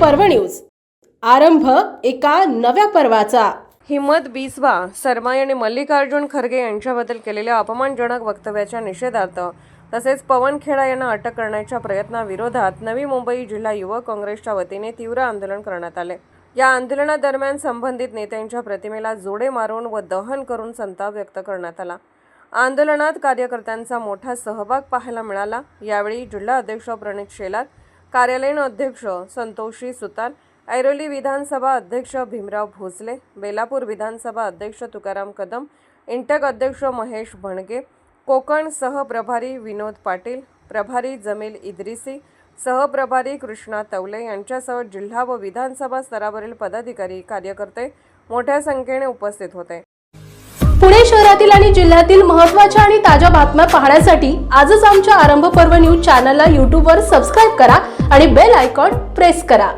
पर्व न्यूज। आरंभ एका नव्या पर्वाचा। हिम्मत बिस्वा शर्मा यांनी मल्लिकार्जुन खरगे यांच्याबद्दल केलेल्या अपमानजनक वक्तव्याच्या निषेधार्थ तसेच पवन खेडा यांना अटक करण्याच्या प्रयत्नाविरोधात नवी मुंबई जिल्हा युवक काँग्रेसच्या वतीने तीव्र आंदोलन करण्यात आले। या आंदोलनादरम्यान संबंधित नेत्यांच्या प्रतिमेला जोडे मारून व दहन करून संताप व्यक्त करण्यात आला। आंदोलनात कार्यकर्त्यांचा मोठा सहभाग पाहायला मिळाला। यावेळी जिल्हा अध्यक्ष प्रणित शेलार, कार्यालयीन अध्यक्ष संतोषी सुतार, ऐरोली विधानसभा अध्यक्ष भीमराव भोसले, बेलापूर विधानसभा अध्यक्ष तुकाराम कदम, इंटक अध्यक्ष महेश भणगे, कोकण सहप्रभारी विनोद पाटील, प्रभारी जमील इद्रिसी, सहप्रभारी कृष्णा तवले यांच्यासह जिल्हा व विधानसभा स्तरावरील पदाधिकारी कार्यकर्ते मोठ्या संख्येने उपस्थित होते। पुणे शहरातील आणि जिल्ह्यातील महत्त्वाच्या आणि ताज्या बातम्या पाहण्यासाठी आजच आमच्या आरंभ पर्व न्यूज चॅनलला YouTube वर सबस्क्राइब करा आणि बेल आयकॉन प्रेस करा।